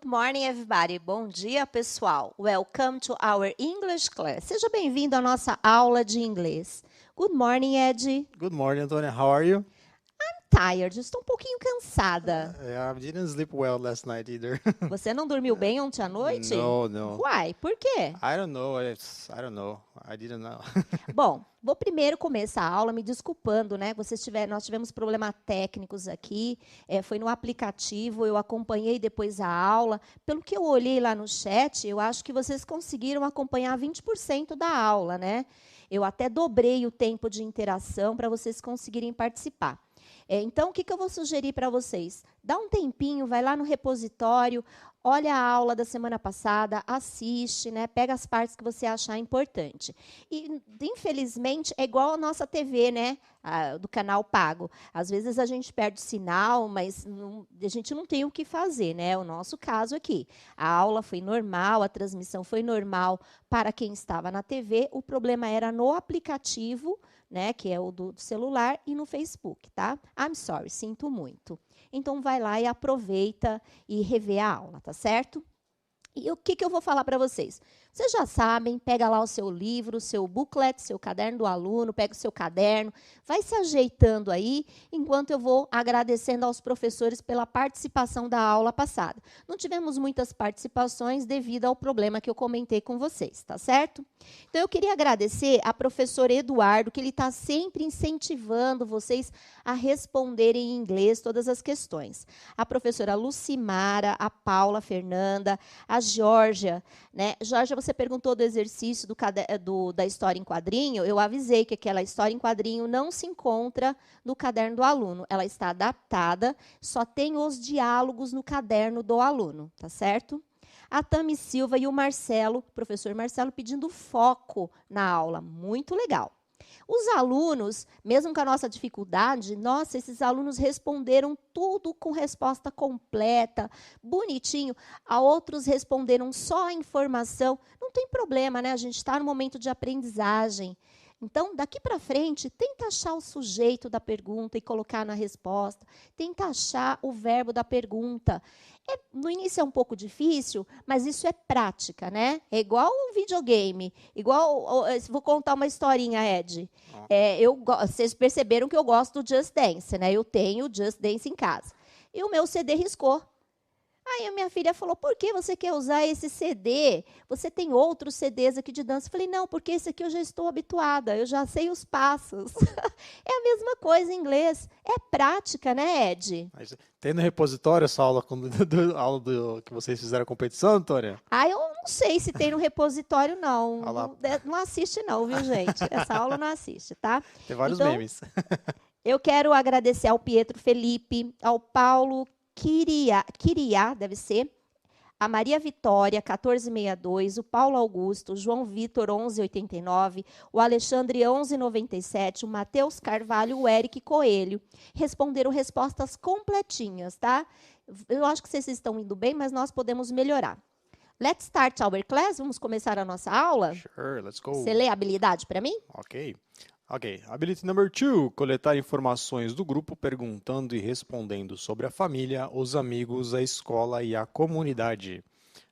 Good morning, everybody. Bom dia, pessoal. Welcome to our English class. Seja bem-vindo à nossa aula de inglês. Good morning, Ed. Good morning, Antonia. How are you? Tired, estou um pouquinho cansada. I didn't sleep well last night either. Você não dormiu bem ontem à noite? No. Why? Por quê? I don't know. I don't know. I didn't know. Bom, vou primeiro começar a aula me desculpando, né? Nós tivemos problemas técnicos aqui, foi no aplicativo, eu acompanhei depois a aula. Pelo que eu olhei lá no chat, eu acho que vocês conseguiram acompanhar 20% da aula, né? Eu até dobrei o tempo de interação para vocês conseguirem participar. Então, o que eu vou sugerir para vocês? Dá um tempinho, vai lá no repositório, olha a aula da semana passada, assiste, né? Pega as partes que você achar importante. E, infelizmente, é igual a nossa TV, né? Do canal pago. Às vezes a gente perde sinal, mas a gente não tem o que fazer, né? O nosso caso aqui. A aula foi normal, a transmissão foi normal para quem estava na TV. O problema era no aplicativo, né, que é o do celular, e no Facebook, tá? I'm sorry, sinto muito. Então, vai lá e aproveita e revê a aula, tá certo? E o que eu vou falar para vocês? Vocês já sabem, pega lá o seu livro, o seu booklet, seu caderno do aluno, pega o seu caderno, vai se ajeitando aí, enquanto eu vou agradecendo aos professores pela participação da aula passada. Não tivemos muitas participações devido ao problema que eu comentei com vocês, tá certo? Então, eu queria agradecer a professora Eduardo, que ele está sempre incentivando vocês a responderem em inglês todas as questões. A professora Lucimara, a Paula Fernanda, a Georgia, né? Georgia, você perguntou do exercício da história em quadrinho. Eu avisei que aquela história em quadrinho não se encontra no caderno do aluno. Ela está adaptada, só tem os diálogos no caderno do aluno, tá certo? A Tami Silva e o Marcelo, professor Marcelo, pedindo foco na aula. Muito legal. Os alunos, mesmo com a nossa dificuldade, nossa, esses alunos responderam tudo com resposta completa, bonitinho. A outros responderam só a informação. Não tem problema, né? A gente está no momento de aprendizagem. Então, daqui para frente, tenta achar o sujeito da pergunta e colocar na resposta. Tenta achar o verbo da pergunta. No início é um pouco difícil, mas isso é prática, né? É igual um videogame. Vou contar uma historinha, Ed. Vocês perceberam que eu gosto do Just Dance, né? Eu tenho o Just Dance em casa. E o meu CD riscou. Aí a minha filha falou, por que você quer usar esse CD? Você tem outros CDs aqui de dança? Eu falei, não, porque esse aqui eu já estou habituada, eu já sei os passos. É a mesma coisa em inglês. É prática, né, Ed? Mas tem no repositório essa aula, que vocês fizeram a competição, Antônia? Eu não sei se tem no repositório, não. Não assiste, não, viu, gente? Essa aula não assiste, tá? Tem vários memes. Eu quero agradecer ao Pietro Felipe, ao Paulo Quiriá, deve ser, a Maria Vitória, 1462, o Paulo Augusto, o João Vitor, 1189, o Alexandre, 1197, o Matheus Carvalho, o Eric Coelho. Responderam respostas completinhas, tá? Eu acho que vocês estão indo bem, mas nós podemos melhorar. Let's start our class. Vamos começar a nossa aula? Sure, let's go. Você lê a habilidade para mim? Ok. Ability number 2, coletar informações do grupo perguntando e respondendo sobre a família, os amigos, a escola e a comunidade.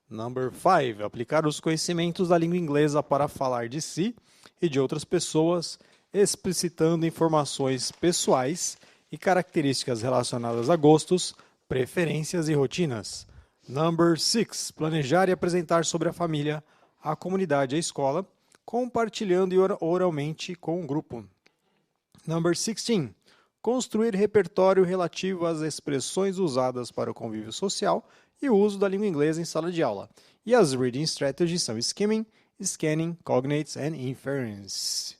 Number 5, aplicar os conhecimentos da língua inglesa para falar de si e de outras pessoas, explicitando informações pessoais e características relacionadas a gostos, preferências e rotinas. Number 6, planejar e apresentar sobre a família, a comunidade e a escola, compartilhando oralmente com o grupo. Number 16. Construir repertório relativo às expressões usadas para o convívio social e o uso da língua inglesa em sala de aula. E as reading strategies são skimming, scanning, cognates and inference.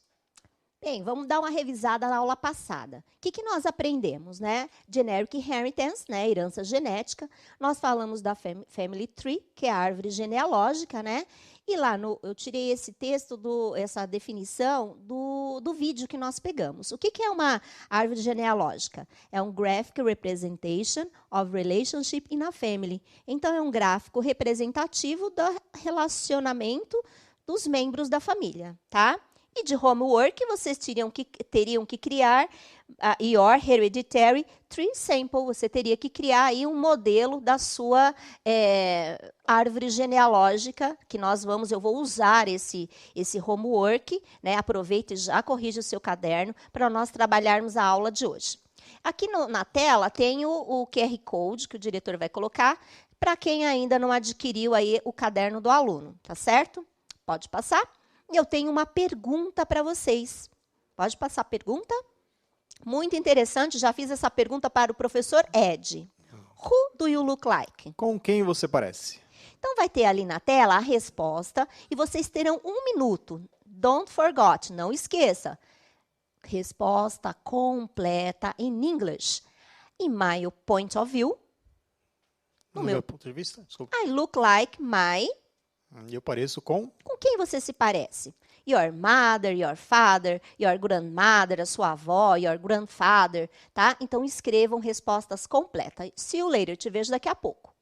Bem, vamos dar uma revisada na aula passada. O que nós aprendemos, né? Generic inheritance, né? Herança genética. Nós falamos da family tree, que é a árvore genealógica, né? E lá eu tirei esse texto, essa definição do vídeo que nós pegamos. O que é uma árvore genealógica? É um graphic representation of relationship in a family. Então, é um gráfico representativo do relacionamento dos membros da família, tá? E de homework, vocês teriam que criar your hereditary tree sample. Você teria que criar aí um modelo da sua árvore genealógica, que eu vou usar esse homework, né? Aproveita e já corrige o seu caderno para nós trabalharmos a aula de hoje. Aqui na tela tem o QR Code que o diretor vai colocar para quem ainda não adquiriu aí o caderno do aluno, tá certo? Pode passar. E eu tenho uma pergunta para vocês. Pode passar a pergunta? Muito interessante, já fiz essa pergunta para o professor Ed. Who do you look like? Com quem você parece? Então, vai ter ali na tela a resposta e vocês terão 1 minuto. Don't forget, não esqueça. Resposta completa em English. In my point of view. No meu ponto de vista, desculpa. I look like my... Eu pareço com quem você se parece? Your mother, your father, your grandmother, a sua avó, your grandfather, tá? Então, escrevam respostas completas. See you later, te vejo daqui a pouco.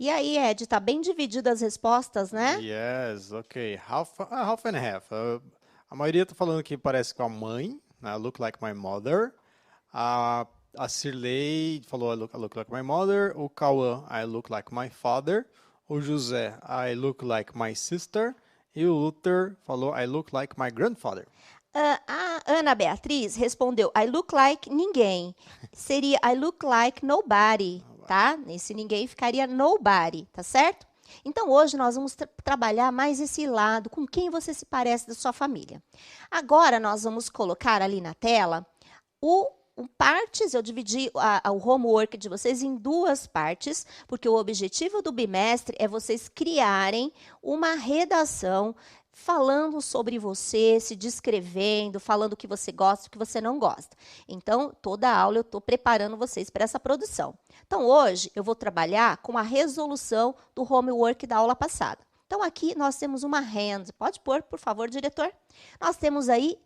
E aí, Ed, tá bem dividido as respostas, né? Yes, ok. Half and half. A maioria tá falando que parece com a mãe, né? I look like my mother. A Cirlei falou I look like my mother. O Cauã, I look like my father. O José, I look like my sister. E o Luther falou I look like my grandfather. A Ana Beatriz respondeu I look like ninguém. Seria I look like nobody, tá? Nesse ninguém ficaria nobody, tá certo? Então, hoje nós vamos trabalhar mais esse lado, com quem você se parece da sua família. Agora, nós vamos colocar ali na tela partes, eu dividi o homework de vocês em 2 partes, porque o objetivo do bimestre é vocês criarem uma redação falando sobre você, se descrevendo, falando o que você gosta e o que você não gosta. Então, toda aula eu estou preparando vocês para essa produção. Então, hoje eu vou trabalhar com a resolução do homework da aula passada. Então, aqui nós temos uma hand. Pode pôr, por favor, diretor? Nós temos aí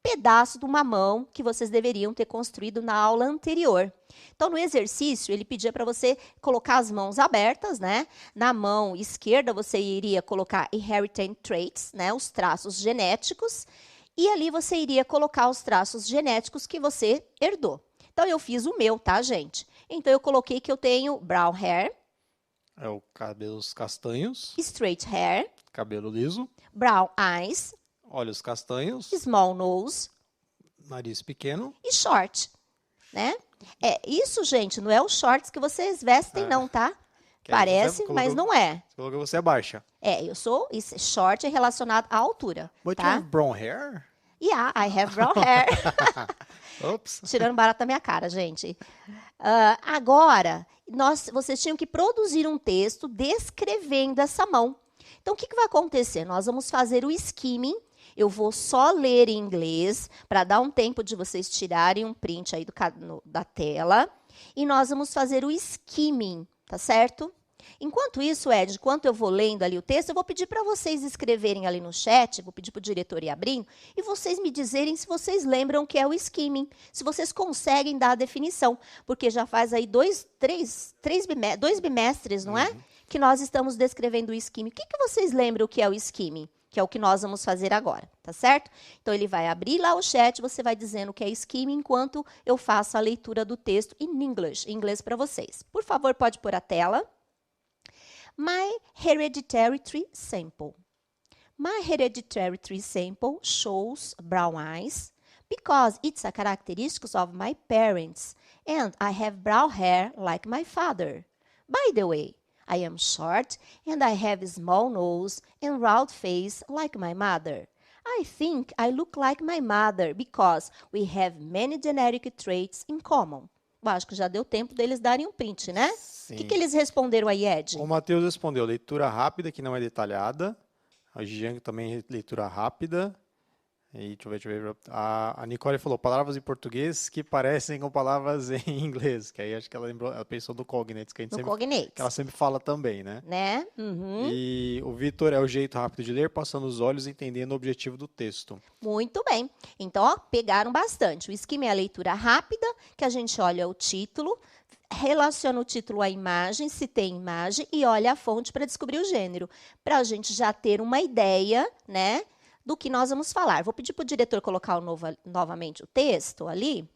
pedaço de uma mão que vocês deveriam ter construído na aula anterior. Então, no exercício, ele pedia para você colocar as mãos abertas, né? Na mão esquerda, você iria colocar inherited traits, né? Os traços genéticos. E ali você iria colocar os traços genéticos que você herdou. Então, eu fiz o meu, tá, gente? Então, eu coloquei que eu tenho brown hair. É o cabelos castanhos. Straight hair. Cabelo liso. Brown eyes. Olhos castanhos. Small nose. Nariz pequeno. E short, né? Isso, gente, não é os shorts que vocês vestem, não, tá? Parece, mas não é. Você falou que você é baixa. Esse short é relacionado à altura, But tá? you have brown hair? Yeah, I have brown hair. Oops. Tirando barato da minha cara, gente. Agora, vocês tinham que produzir um texto descrevendo essa mão. Então, o que vai acontecer? Nós vamos fazer o skimming. Eu vou só ler em inglês, para dar um tempo de vocês tirarem um print aí da tela. E nós vamos fazer o skimming, tá certo? Enquanto isso, Ed, enquanto eu vou lendo ali o texto, eu vou pedir para vocês escreverem ali no chat, vou pedir para o diretor ir abrindo, e vocês me dizerem se vocês lembram o que é o skimming, se vocês conseguem dar a definição, porque já faz aí 2 bimestres, não é? Que nós estamos descrevendo o skimming. O que vocês lembram o que é o skimming? Que é o que nós vamos fazer agora, tá certo? Então, ele vai abrir lá o chat, você vai dizendo o que é skimming, enquanto eu faço a leitura do texto em inglês para vocês. Por favor, pode pôr a tela. My hereditary tree sample. My hereditary tree sample shows brown eyes because it's a characteristic of my parents, and I have brown hair like my father. By the way, I am short and I have a small nose and round face like my mother. I think I look like my mother because we have many genetic traits in common. Eu acho que já deu tempo deles darem um print, né? O que Sim. eles responderam aí, Ed? O Matheus respondeu leitura rápida, que não é detalhada. A Jean também leitura rápida. E deixa eu ver. A Nicole falou palavras em português que parecem com palavras em inglês. Que aí acho que ela lembrou, ela pensou do cognates, que a gente No sempre, cognates, que ela sempre fala também, né? né? Uhum. E o Vitor é o jeito rápido de ler, passando os olhos e entendendo o objetivo do texto. Muito bem. Então, ó, pegaram bastante. O esquema é a leitura rápida, que a gente olha o título, relaciona o título à imagem, se tem imagem, e olha a fonte para descobrir o gênero, para a gente já ter uma ideia, né, do que nós vamos falar. Vou pedir para o diretor colocar novamente o texto ali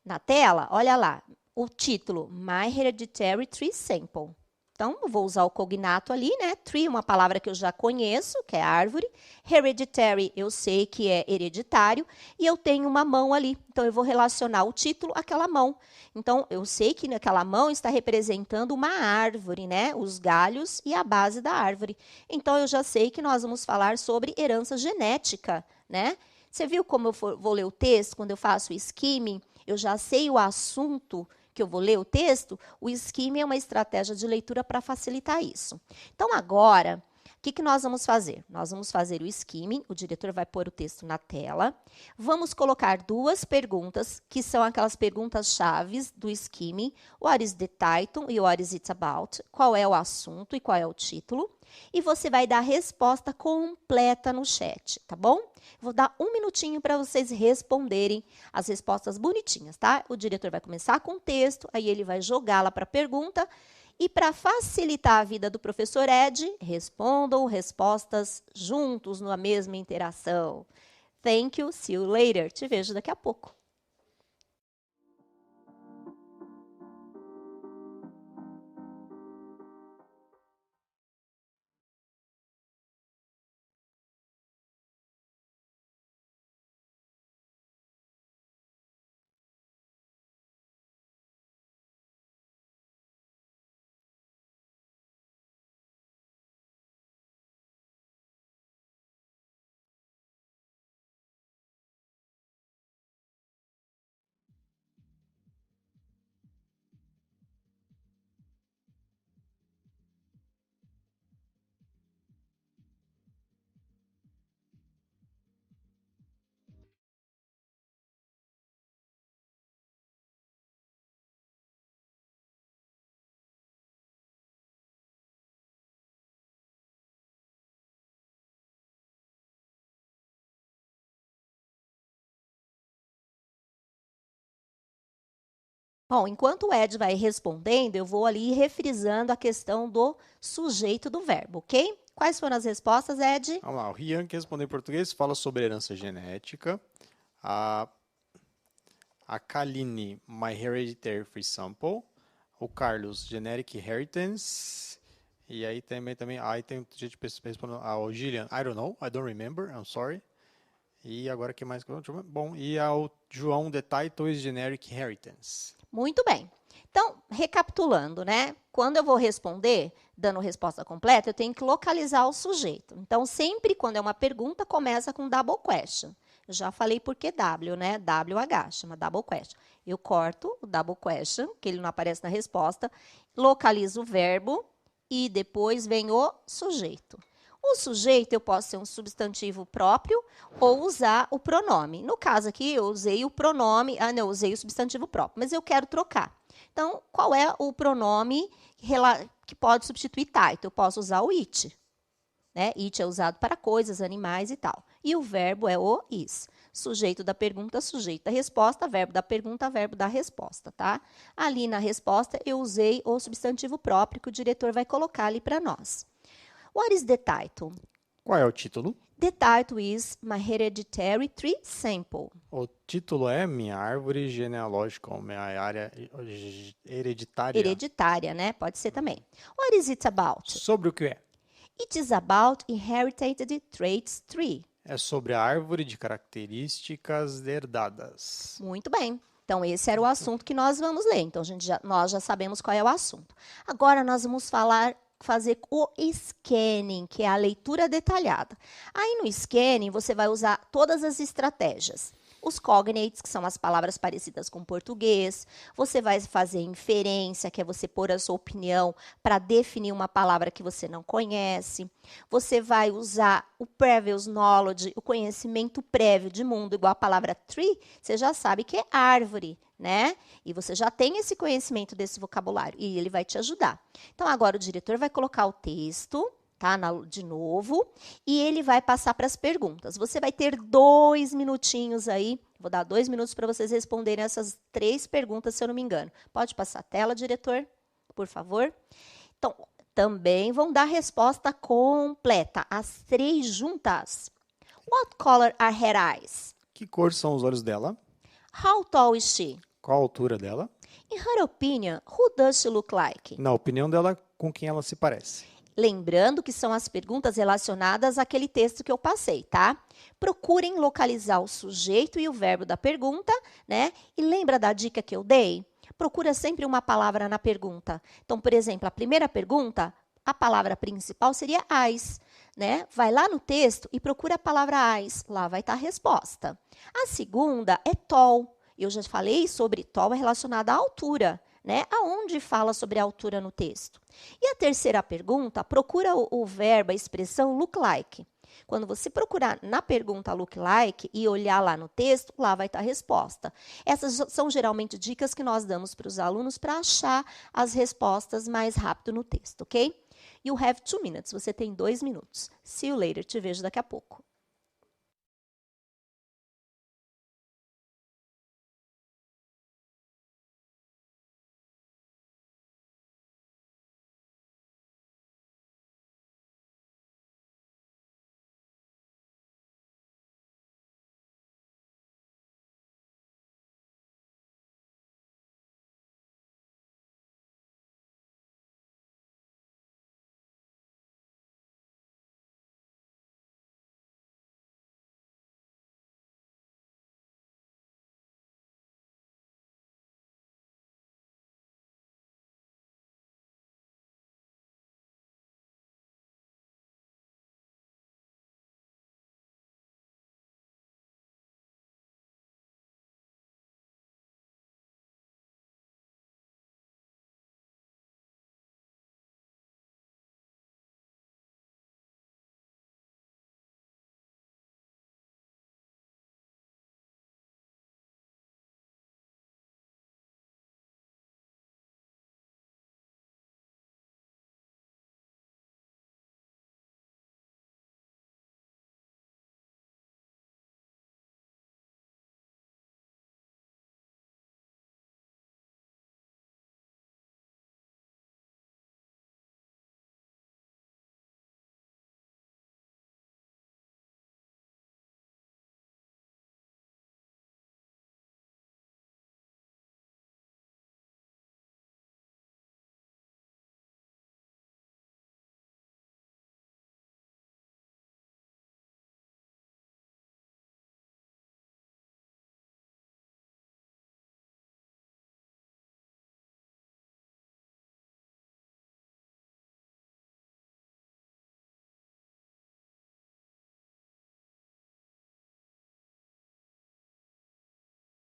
na tela. Olha lá, o título, My Hereditary Tree Sample. Então, eu vou usar o cognato ali, né? Tree, uma palavra que eu já conheço, que é árvore. Hereditary, eu sei que é hereditário. E eu tenho uma mão ali. Então, eu vou relacionar o título àquela mão. Então, eu sei que naquela mão está representando uma árvore, né? Os galhos e a base da árvore. Então, eu já sei que nós vamos falar sobre herança genética, né? Você viu como eu vou ler o texto, quando eu faço o skimming, eu já sei o assunto que eu vou ler o texto, o skimming é uma estratégia de leitura para facilitar isso. Então, agora, o que nós vamos fazer? Nós vamos fazer o skimming, o diretor vai pôr o texto na tela, vamos colocar duas perguntas, que são aquelas perguntas-chave do skimming, what is the title e what is it about, qual é o assunto e qual é o título, e você vai dar a resposta completa no chat, tá bom? Vou dar um minutinho para vocês responderem as respostas bonitinhas, tá? O diretor vai começar com o texto, aí ele vai jogá-la para a pergunta. E para facilitar a vida do professor Ed, respondam respostas juntos na mesma interação. Thank you, see you later. Te vejo daqui a pouco. Bom, enquanto o Ed vai respondendo, eu vou ali refrisando a questão do sujeito do verbo, ok? Quais foram as respostas, Ed? Vamos lá, o Rian, que respondeu em português, fala sobre herança genética. A Kaline, My Hereditary Free Sample. O Carlos, Generic Inheritance. E aí também aí tem gente respondendo. O Gillian, I don't know, I don't remember, I'm sorry. E agora que mais? Bom, e o João, The Title is Generic Inheritance. Muito bem. Então, recapitulando, né? Quando eu vou responder, dando resposta completa, eu tenho que localizar o sujeito. Então, sempre quando é uma pergunta, começa com double question. Eu já falei por que W, né? WH, chama double question. Eu corto o double question, que ele não aparece na resposta, localizo o verbo e depois vem o sujeito. O sujeito, eu posso ser um substantivo próprio ou usar o pronome. No caso aqui, eu usei o pronome, eu usei o substantivo próprio, mas eu quero trocar. Então, qual é o pronome que pode substituir title? Eu posso usar o it. Né? It é usado para coisas, animais e tal. E o verbo é o is. Sujeito da pergunta, sujeito da resposta, verbo da pergunta, verbo da resposta, tá? Ali na resposta, eu usei o substantivo próprio que o diretor vai colocar ali para nós. What is the title? Qual é o título? The title is My Hereditary Tree Sample. O título é Minha Árvore Genealógica, ou Minha Área Hereditária. Hereditária, né? Pode ser também. What is it about? Sobre o que é? It is about inherited traits tree. É sobre a árvore de características herdadas. Muito bem. Então, esse era o assunto que nós vamos ler. Então, nós já sabemos qual é o assunto. Agora, nós vamos fazer o scanning, que é a leitura detalhada. Aí, no scanning, você vai usar todas as estratégias. Os cognates, que são as palavras parecidas com português. Você vai fazer inferência, que é você pôr a sua opinião para definir uma palavra que você não conhece. Você vai usar o previous knowledge, o conhecimento prévio de mundo, igual a palavra tree, você já sabe que é árvore, né? E você já tem esse conhecimento desse vocabulário e ele vai te ajudar. Então, agora o diretor vai colocar o texto, tá? De novo, e ele vai passar para as perguntas. Você vai ter 2 minutinhos aí, vou dar 2 minutos para vocês responderem essas 3 perguntas, se eu não me engano. Pode passar a tela, diretor, por favor? Então, também vão dar resposta completa, as 3 juntas. What color are her eyes? Que cor são os olhos dela? How tall is she? Qual a altura dela? In her opinion, who does she look like? Na opinião dela, com quem ela se parece? Lembrando que são as perguntas relacionadas àquele texto que eu passei, tá? Procurem localizar o sujeito e o verbo da pergunta, né? E lembra da dica que eu dei? Procura sempre uma palavra na pergunta. Então, por exemplo, a primeira pergunta, a palavra principal seria eyes, né? Vai lá no texto e procura a palavra eyes, lá vai estar a resposta. A segunda é tall. Eu já falei sobre tall é relacionada à altura, né? Aonde fala sobre a altura no texto? E a terceira pergunta, procura o verbo, a expressão look like. Quando você procurar na pergunta look like e olhar lá no texto, lá vai estar a resposta. Essas são geralmente dicas que nós damos para os alunos para achar as respostas mais rápido no texto, ok? You have 2 minutes, você tem 2 minutos. See you later, te vejo daqui a pouco.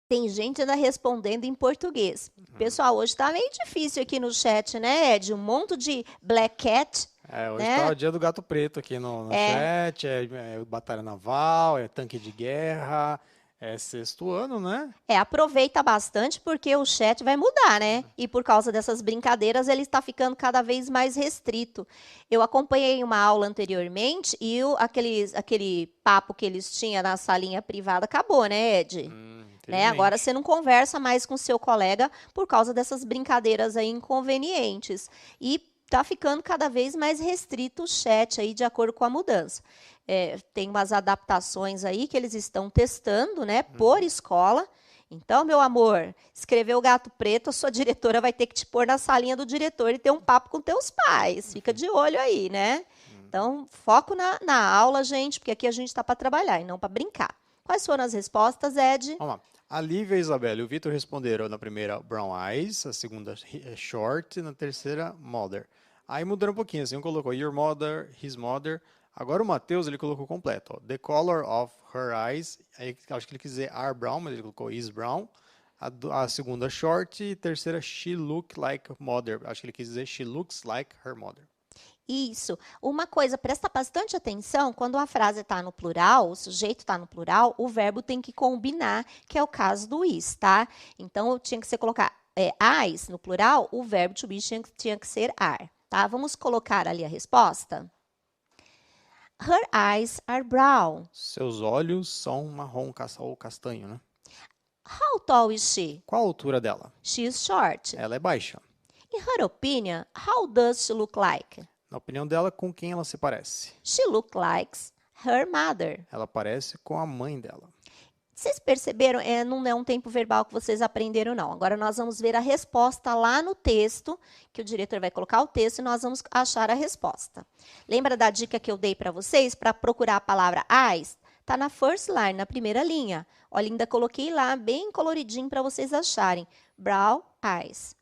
Tem gente ainda respondendo em português. Pessoal, hoje está meio difícil aqui no chat, né, Ed? Um monte de black cat. Hoje né? tá o dia do gato preto aqui no chat, é batalha naval, é tanque de guerra, é 6º ano, né? Aproveita bastante porque o chat vai mudar, né? E por causa dessas brincadeiras, ele está ficando cada vez mais restrito. Eu acompanhei uma aula anteriormente e aquele papo que eles tinham na salinha privada acabou, né, Ed? Né? Agora você não conversa mais com seu colega por causa dessas brincadeiras aí inconvenientes. E tá ficando cada vez mais restrito o chat aí de acordo com a mudança. Tem umas adaptações aí que eles estão testando, né, por escola. Então, meu amor, escreveu o gato preto, a sua diretora vai ter que te pôr na salinha do diretor e ter um papo com teus pais. Fica de olho aí, né? Então, foco na aula, gente, porque aqui a gente está para trabalhar e não para brincar. Quais foram as respostas, Ed? Vamos lá. A Lívia, a Isabela e o Vitor responderam na primeira brown eyes, a segunda short e na terceira mother. Aí mudaram um pouquinho, assim, um colocou your mother, his mother. Agora o Matheus, ele colocou completo, ó, the color of her eyes. Aí acho que ele quis dizer are brown, mas ele colocou is brown. A segunda short e terceira she look like mother. Acho que ele quis dizer she looks like her mother. Isso. Uma coisa, presta bastante atenção, quando a frase está no plural, o sujeito está no plural, o verbo tem que combinar, que é o caso do is, tá? Então, eu tinha que ser colocar eyes no plural, o verbo to be tinha que ser are, tá? Vamos colocar ali a resposta? Her eyes are brown. Seus olhos são marrom ou castanho, né? How tall is she? Qual a altura dela? She is short. Ela é baixa. In her opinion, how does she look like? Na opinião dela, com quem ela se parece? She looks like her mother. Ela parece com a mãe dela. Vocês perceberam? Não é um tempo verbal que vocês aprenderam, não. Agora nós vamos ver a resposta lá no texto, que o diretor vai colocar o texto e nós vamos achar a resposta. Lembra da dica que eu dei para vocês para procurar a palavra eyes? Está na first line, na primeira linha. Olha, ainda coloquei lá bem coloridinho para vocês acharem. Brown eyes.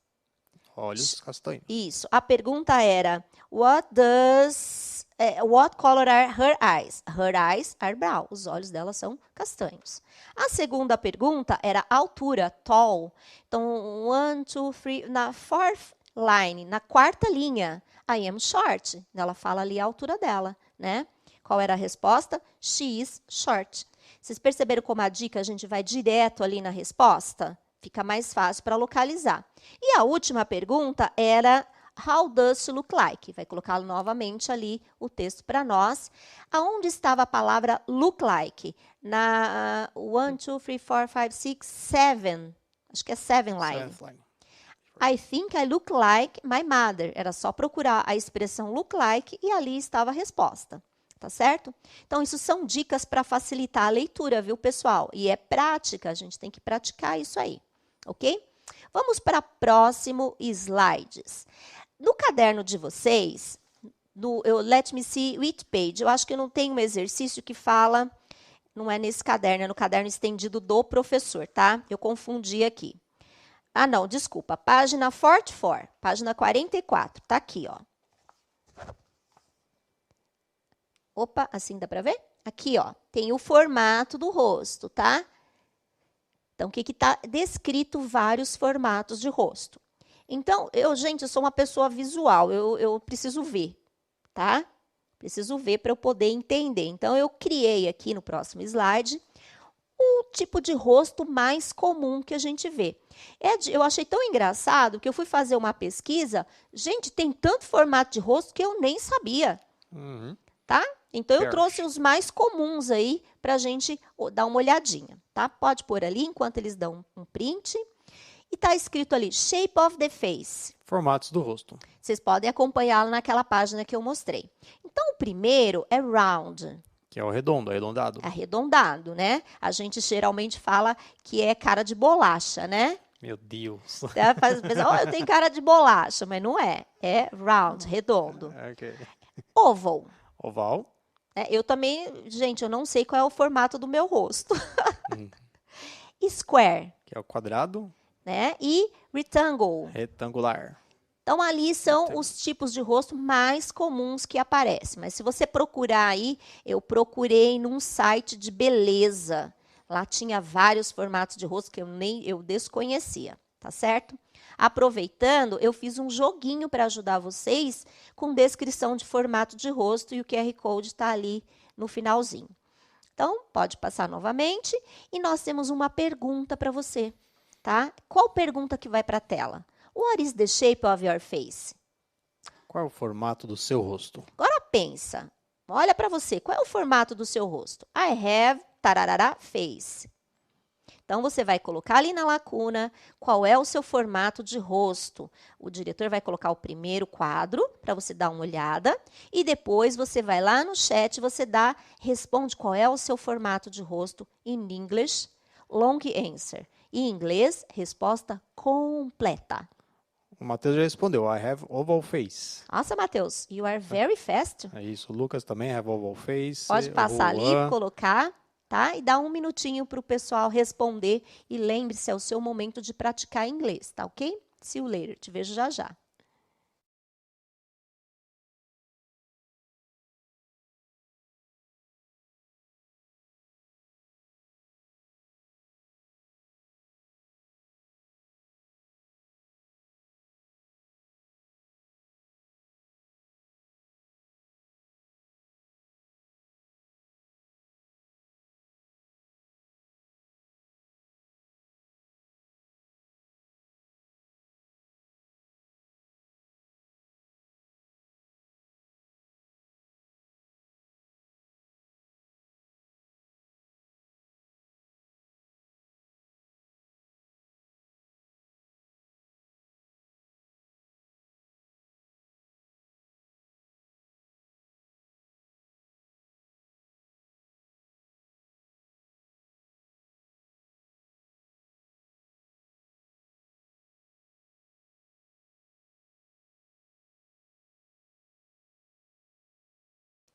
Olhos castanhos. Isso. A pergunta era, what color are her eyes? Her eyes are brown. Os olhos dela são castanhos. A segunda pergunta era altura, tall. Então, 1, 2, 3, na fourth line, na quarta linha, I am short. Ela fala ali a altura dela, né? Qual era a resposta? She is short. Vocês perceberam como a dica a gente vai direto ali na resposta? Fica mais fácil para localizar. E a última pergunta era how does she look like? Vai colocar novamente ali o texto para nós. Aonde estava a palavra look like? Na 1, 2, 3, 4, 5, 6, 7. Acho que é 7 line. I think I look like my mother. Era só procurar a expressão look like e ali estava a resposta. Tá certo? Então, isso são dicas para facilitar a leitura, viu, pessoal? E é prática, a gente tem que praticar isso aí. Ok? Vamos para o próximo slides. No caderno de vocês, let me see which page. Eu acho que não tem um exercício que fala, não é nesse caderno, é no caderno estendido do professor, tá? Eu confundi aqui. Ah, não, desculpa. Página 44, página 44. Tá aqui, ó. Opa, assim dá para ver? Aqui, ó, tem o formato do rosto, tá? Então, o que está descrito? Vários formatos de rosto. Então, eu sou uma pessoa visual, eu preciso ver, tá? Preciso ver para eu poder entender. Então, eu criei aqui no próximo slide o tipo de rosto mais comum que a gente vê. Eu achei tão engraçado que eu fui fazer uma pesquisa. Gente, tem tanto formato de rosto que eu nem sabia, tá? Então, eu trouxe os mais comuns aí para a gente dar uma olhadinha, tá? Pode pôr ali enquanto eles dão um print. E está escrito ali, shape of the face. Formatos do rosto. Vocês podem acompanhá-lo naquela página que eu mostrei. Então, o primeiro é round. Que é o redondo, arredondado. Arredondado, né? A gente geralmente fala que é cara de bolacha, né? Meu Deus. Eu tenho cara de bolacha, mas não é. É round, redondo. Okay. Oval. Oval. Eu também, gente, eu não sei qual é o formato do meu rosto. Square. Que é o quadrado. Né? E rectangle. Retangular. Então, ali são os tipos de rosto mais comuns que aparecem. Mas se você procurar aí, eu procurei num site de beleza. Lá tinha vários formatos de rosto que eu desconhecia, tá certo? Aproveitando, eu fiz um joguinho para ajudar vocês com descrição de formato de rosto e o QR Code está ali no finalzinho. Então, pode passar novamente e nós temos uma pergunta para você, tá? Qual pergunta que vai para a tela? What is the shape of your face? Qual é o formato do seu rosto? Agora pensa, olha para você, qual é o formato do seu rosto? I have tararara face. Então, você vai colocar ali na lacuna qual é o seu formato de rosto. O diretor vai colocar o primeiro quadro para você dar uma olhada e depois você vai lá no chat e você responde qual é o seu formato de rosto in English, long answer. Em inglês, resposta completa. O Matheus já respondeu. I have oval face. Nossa, Matheus, you are very fast. É isso. O Lucas também have oval face. Pode O passar ali, Juan. colocar, tá? E dar um minutinho para o pessoal responder. E lembre-se, é o seu momento de praticar inglês, tá ok? See you later. Te vejo já já.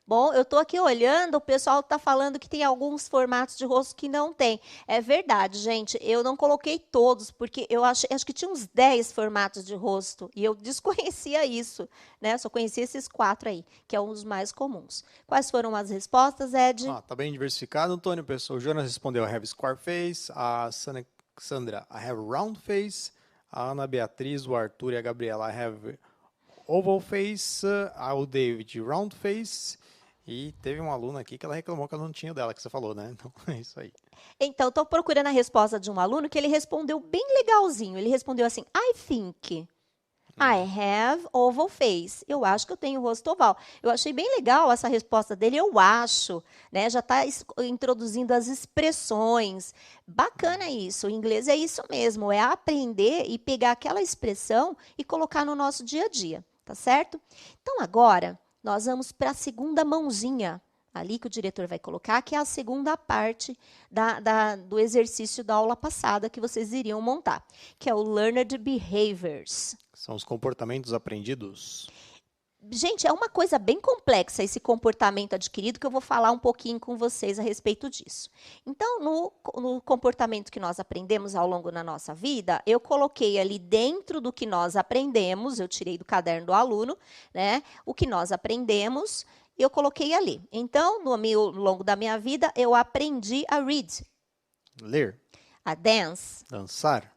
Bom, eu estou aqui olhando, o pessoal está falando que tem alguns formatos de rosto que não tem. É verdade, gente, eu não coloquei todos, porque eu acho que tinha uns 10 formatos de rosto, e eu desconhecia isso, né? Só conhecia esses 4 aí, que são os mais comuns. Quais foram as respostas, Ed? Tá bem diversificado, Antônio. O Jonas respondeu I have square face. A Sandra, I have round face. A Ana Beatriz, o Arthur e a Gabriela, I have oval face. O David, round face. E teve uma aluna aqui que ela reclamou que ela não tinha o dela, que você falou, né? Então, é isso aí. Então, estou procurando a resposta de um aluno que ele respondeu bem legalzinho. Ele respondeu assim, I think I have oval face. Eu acho que eu tenho rosto oval. Eu achei bem legal essa resposta dele, eu acho. Né? Já está introduzindo as expressões. Bacana isso. O inglês é isso mesmo, é aprender e pegar aquela expressão e colocar no nosso dia a dia, tá certo? Então, agora, nós vamos para a segunda mãozinha, ali que o diretor vai colocar, que é a segunda parte do exercício da aula passada que vocês iriam montar, que é o Learned Behaviors. São os comportamentos aprendidos. Gente, é uma coisa bem complexa esse comportamento adquirido, que eu vou falar um pouquinho com vocês a respeito disso. Então, no comportamento que nós aprendemos ao longo da nossa vida, eu coloquei ali dentro do que nós aprendemos, eu tirei do caderno do aluno, né? O que nós aprendemos, eu coloquei ali. Então, no longo da minha vida, eu aprendi a read, Ler, a dance, dançar.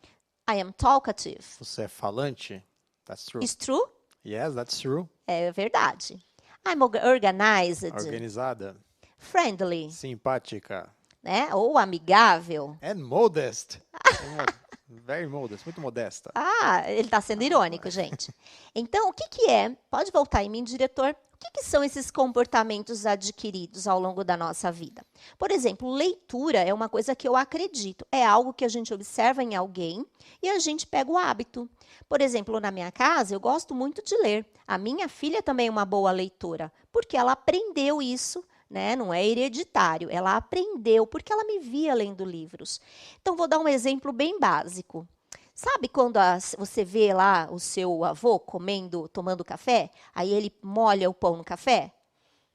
I am talkative. Você é falante? That's true. Is true? Yes, that's true. É verdade. I'm organized, Organizada, friendly, simpática. né? Ou amigável. And modest. Very modest, muito modesta. Ele está sendo irônico, gente. Então, o que é? Pode voltar em mim, diretor. O que são esses comportamentos adquiridos ao longo da nossa vida? Por exemplo, leitura é uma coisa que eu acredito. É algo que a gente observa em alguém e a gente pega o hábito. Por exemplo, na minha casa, eu gosto muito de ler. A minha filha também é uma boa leitora, porque ela aprendeu isso, né? Não é hereditário. Ela aprendeu porque ela me via lendo livros. Então, vou dar um exemplo bem básico. Sabe quando você vê lá o seu avô tomando café? Aí ele molha o pão no café?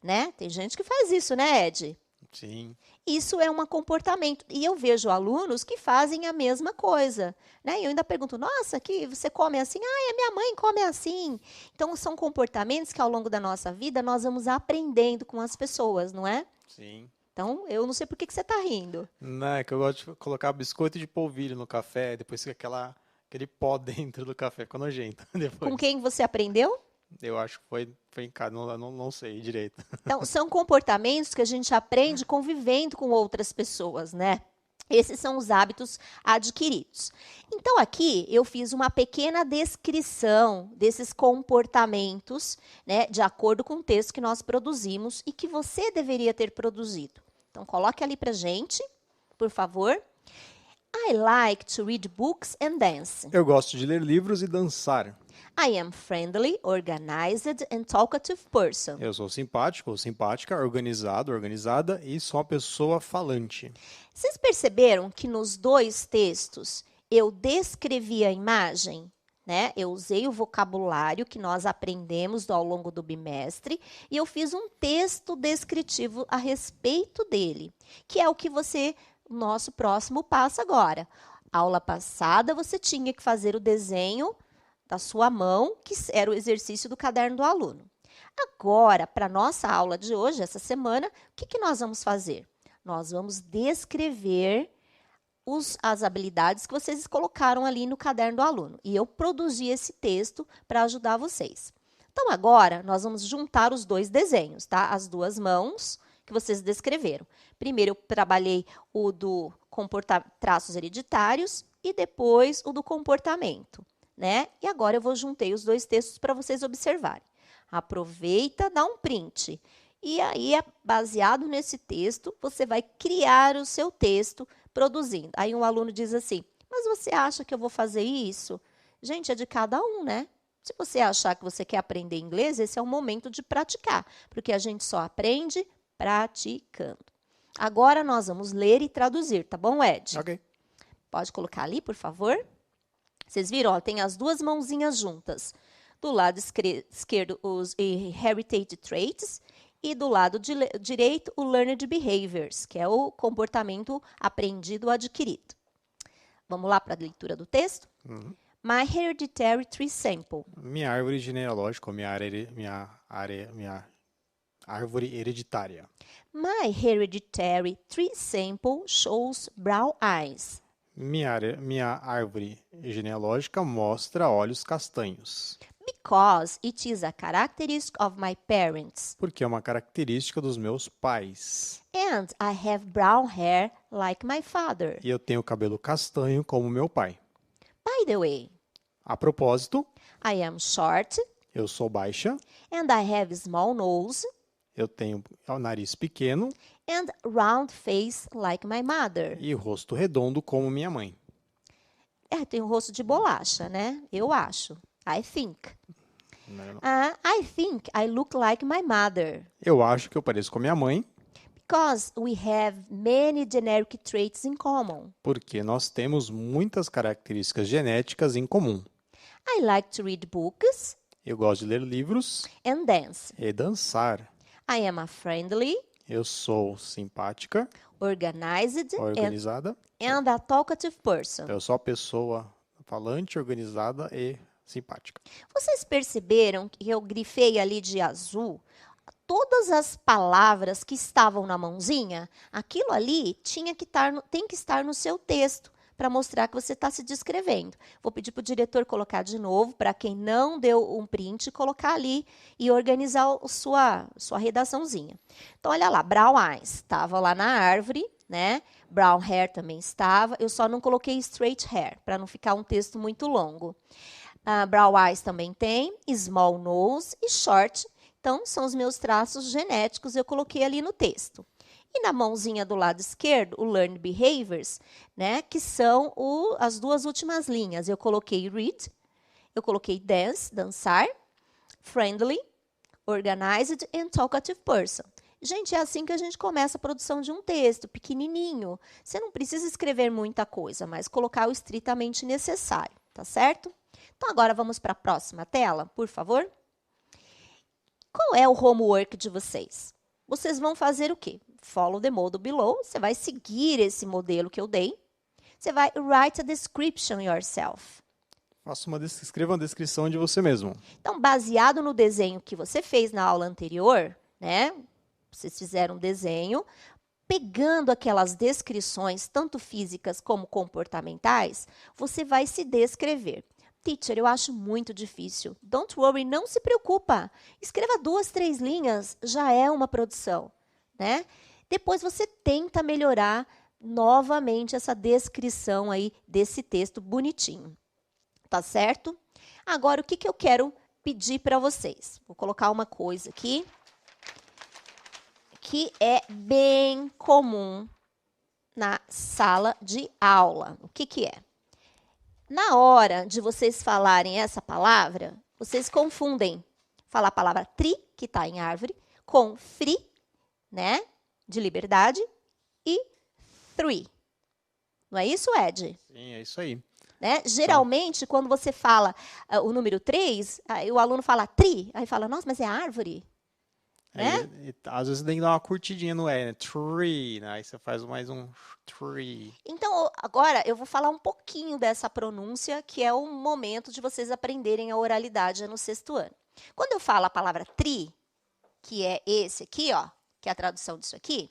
Né? Tem gente que faz isso, né, Ed? Sim. Isso é um comportamento. E eu vejo alunos que fazem a mesma coisa. Né? E eu ainda pergunto, nossa, que você come assim? A minha mãe come assim. Então, são comportamentos que ao longo da nossa vida nós vamos aprendendo com as pessoas, não é? Sim. Então, eu não sei por que você está rindo. Não, é que eu gosto de colocar biscoito de polvilho no café, depois fica aquele pó dentro do café, fica nojento. Depois. Com quem você aprendeu? Eu acho que foi em casa, não sei direito. Então, são comportamentos que a gente aprende convivendo com outras pessoas, né? Esses são os hábitos adquiridos. Então, aqui eu fiz uma pequena descrição desses comportamentos, né, de acordo com o texto que nós produzimos e que você deveria ter produzido. Então, coloque ali para gente, por favor. I like to read books and dance. Eu gosto de ler livros e dançar. I am friendly, organized and talkative person. Eu sou simpático ou simpática, organizado, organizada e sou uma pessoa falante. Vocês perceberam que nos dois textos eu descrevi a imagem? né? Eu usei o vocabulário que nós aprendemos ao longo do bimestre e eu fiz um texto descritivo a respeito dele, que é o que nosso próximo passo agora. Aula passada, você tinha que fazer o desenho da sua mão, que era o exercício do caderno do aluno. Agora, para a nossa aula de hoje, essa semana, o que nós vamos fazer? Nós vamos descrever as habilidades que vocês colocaram ali no caderno do aluno. E eu produzi esse texto para ajudar vocês. Então, agora, nós vamos juntar os dois desenhos, tá? As duas mãos que vocês descreveram. Primeiro, eu trabalhei o do traços hereditários e depois o do comportamento, né? E agora eu juntei os dois textos para vocês observarem. Aproveita, dá um print. E aí, baseado nesse texto, você vai criar o seu texto produzindo. Aí um aluno diz assim, mas você acha que eu vou fazer isso? Gente, é de cada um, né? Se você achar que você quer aprender inglês, esse é o momento de praticar, porque a gente só aprende praticando. Agora nós vamos ler e traduzir, tá bom, Ed? Ok. Pode colocar ali, por favor? Vocês viram? Ó, tem as duas mãozinhas juntas. Do lado esquerdo, os Heritage Traits, e do lado direito, o Learned Behaviors, que é o comportamento aprendido ou adquirido. Vamos lá para a leitura do texto? My Hereditary Tree Sample. Minha árvore genealógica, minha árvore hereditária. My Hereditary Tree Sample shows brown eyes. Minha árvore genealógica mostra olhos castanhos. Because it is a characteristic of my parents. Porque é uma característica dos meus pais. And I have brown hair like my father. E eu tenho cabelo castanho como meu pai. By the way, A propósito, I am short eu sou baixa, and I have small nose eu tenho o nariz pequeno and round face like my mother. e rosto redondo como minha mãe. Tem um rosto de bolacha, né? Eu acho. I think. Não. I think I look like my mother. Eu acho que eu pareço com minha mãe, Because we have many generic traits in common. porque nós temos muitas características genéticas em comum. I like to read books Eu gosto de ler livros and dance. e dançar. I am a friendly, Eu sou simpática, organized, organizada. and a talkative person. Eu sou a pessoa falante, organizada e simpática. Vocês perceberam que eu grifei ali de azul todas as palavras que estavam na mãozinha? Aquilo ali tem que estar no seu texto para mostrar que você está se descrevendo. Vou pedir para o diretor colocar de novo, para quem não deu um print, colocar ali e organizar a sua redaçãozinha. Então, olha lá, brown eyes, estava lá na árvore, né? Brown hair também estava, eu só não coloquei straight hair, para não ficar um texto muito longo. Brown eyes também tem, small nose e short. Então, são os meus traços genéticos, eu coloquei ali no texto. E na mãozinha do lado esquerdo, o Learned Behaviors, né, que são as duas últimas linhas. Eu coloquei read, eu coloquei dance, dançar, friendly, organized and talkative person. Gente, é assim que a gente começa a produção de um texto, pequenininho. Você não precisa escrever muita coisa, mas colocar o estritamente necessário, tá certo? Então, agora vamos para a próxima tela, por favor. Qual é o homework de vocês? Vocês vão fazer o quê? Follow the model below. Você vai seguir esse modelo que eu dei. Você vai write a description yourself. Escreva uma descrição de você mesmo. Então, baseado no desenho que você fez na aula anterior, né? Vocês fizeram um desenho, pegando aquelas descrições, tanto físicas como comportamentais, você vai se descrever. Teacher, eu acho muito difícil. Don't worry, não se preocupa. Escreva 2, 3 linhas, já é uma produção, né? Depois você tenta melhorar novamente essa descrição aí desse texto bonitinho. Tá certo? Agora, o que eu quero pedir para vocês? Vou colocar uma coisa aqui que é bem comum na sala de aula. O que é? Na hora de vocês falarem essa palavra, vocês confundem falar a palavra tree, que está em árvore, com free, né, de liberdade, e three. Não é isso, Ed? Sim, é isso aí. né? Geralmente, quando você fala o número 3, aí o aluno fala tri, aí fala, nossa, mas é árvore. Né? Às vezes tem que dar uma curtidinha no E, né? Tree, né? Aí você faz mais um tree. Então, agora eu vou falar um pouquinho dessa pronúncia, que é o momento de vocês aprenderem a oralidade no 6º ano. Quando eu falo a palavra tri, que é esse aqui, ó, que é a tradução disso aqui,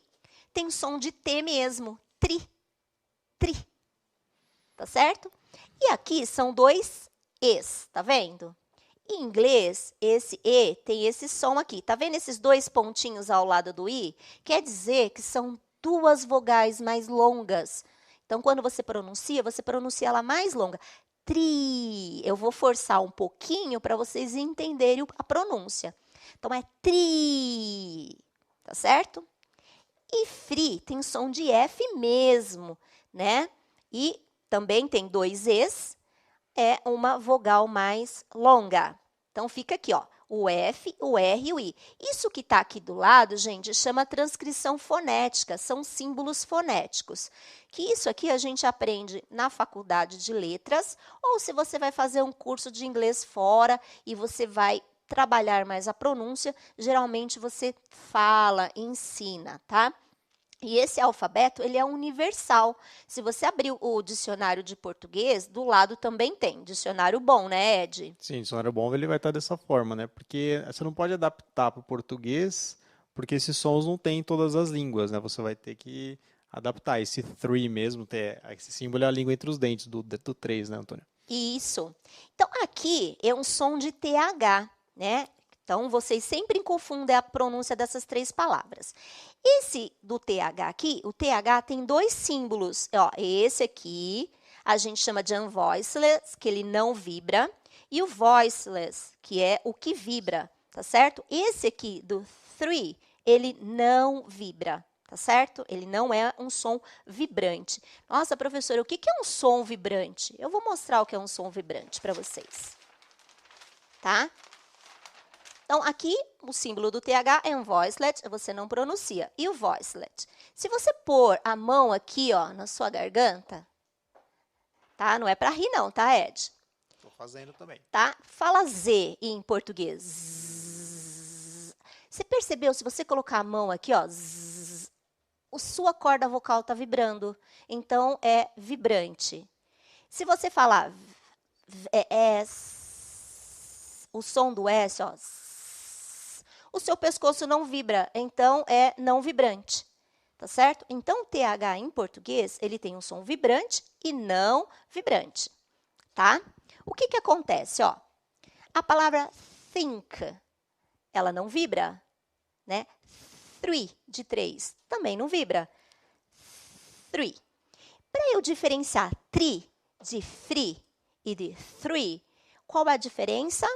tem som de T mesmo. Tri. Tri. Tá certo? E aqui são 2 Es, tá vendo? Em inglês, esse E tem esse som aqui. Tá vendo esses 2 pontinhos ao lado do I? Quer dizer que são 2 vogais mais longas. Então, quando você pronuncia ela mais longa. Tri. Eu vou forçar um pouquinho para vocês entenderem a pronúncia. Então, é tri. Tá certo? E free tem som de F mesmo, né? E também tem 2 Es. É uma vogal mais longa. Então, fica aqui, ó, o F, o R e o I. Isso que está aqui do lado, gente, chama transcrição fonética, são símbolos fonéticos. Que isso aqui a gente aprende na faculdade de letras, ou se você vai fazer um curso de inglês fora e você vai trabalhar mais a pronúncia, geralmente você fala, ensina, tá? E esse alfabeto, ele é universal. Se você abrir o dicionário de português, do lado também tem. Dicionário bom, né, Ed? Sim, dicionário bom ele vai estar dessa forma, né? Porque você não pode adaptar para o português, porque esses sons não tem em todas as línguas, né? Você vai ter que adaptar. Esse three mesmo, esse símbolo é a língua entre os dentes do 3, né, Antônio? Isso. Então, aqui é um som de TH, né? Então, vocês sempre confundem a pronúncia dessas 3 palavras. Esse do TH aqui, o TH tem 2 símbolos. Ó, esse aqui a gente chama de unvoiceless, que ele não vibra, e o voiceless, que é o que vibra, tá certo? Esse aqui do three, ele não vibra, tá certo? Ele não é um som vibrante. Nossa, professora, o que é um som vibrante? Eu vou mostrar o que é um som vibrante para vocês. Tá? Então, aqui, o símbolo do TH é um voicelet, você não pronuncia. E o voicelet? Se você pôr a mão aqui, ó, na sua garganta, tá? Não é para rir não, tá, Ed? Tô fazendo também. Tá? Fala Z em português. Zzz. Você percebeu, se você colocar a mão aqui, ó, zzz, a sua corda vocal está vibrando. Então, é vibrante. Se você falar o som do S, ó, o seu pescoço não vibra, então é não vibrante, tá certo? Então, o TH em português, ele tem um som vibrante e não vibrante, tá? O que acontece, ó? A palavra think, ela não vibra, né? Three, de 3, também não vibra. Three. Para eu diferenciar tri de free e de three, qual é a diferença?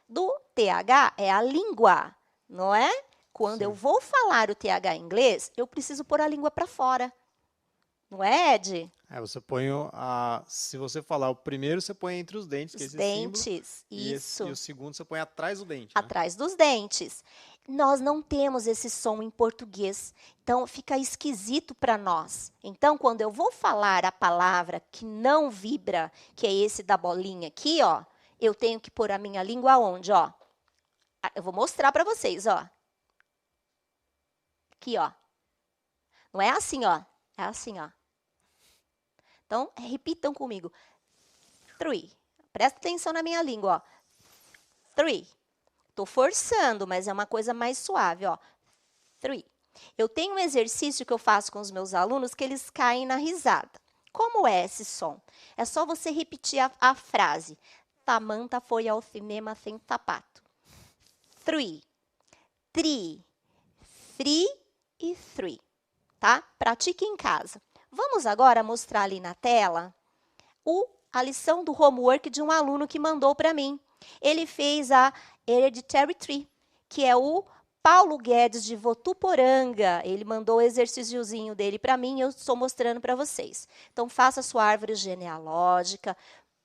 Do TH é a língua, não é? Quando eu vou falar o TH em inglês, eu preciso pôr a língua para fora. Não é, Ed? Você põe se você falar o primeiro, você põe entre os dentes, que é esse dentes, símbolo, isso. E o segundo você põe atrás do dente. Atrás dos dentes. Nós não temos esse som em português, então fica esquisito para nós. Então, quando eu vou falar a palavra que não vibra, que é esse da bolinha aqui, ó, eu tenho que pôr a minha língua onde, ó? Eu vou mostrar para vocês, ó. Aqui, ó. Não é assim, ó. É assim, ó. Então, repitam comigo. Three. Presta atenção na minha língua, ó. Three. Estou forçando, mas é uma coisa mais suave, ó. Three. Eu tenho um exercício que eu faço com os meus alunos que eles caem na risada. Como é esse som? É só você repetir a frase. Samantha foi ao cinema sem sapato. Three. Tri. Free e three. Tá? Pratique em casa. Vamos agora mostrar ali na tela a lição do homework de um aluno que mandou para mim. Ele fez a Hereditary Tree, que é o Paulo Guedes de Votuporanga. Ele mandou o exercíciozinho dele para mim e eu estou mostrando para vocês. Então, faça a sua árvore genealógica,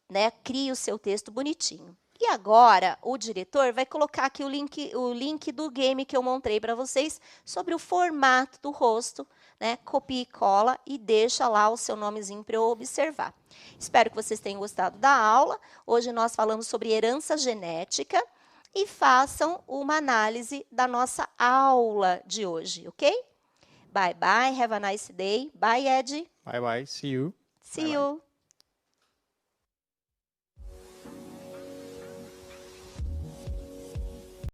né? Crie o seu texto bonitinho. E agora, o diretor vai colocar aqui o link do game que eu mostrei para vocês sobre o formato do rosto, né? Copia e cola e deixa lá o seu nomezinho para eu observar. Espero que vocês tenham gostado da aula. Hoje nós falamos sobre herança genética e façam uma análise da nossa aula de hoje, ok? Bye, bye. Have a nice day. Bye, Ed. Bye, bye. See you. See you.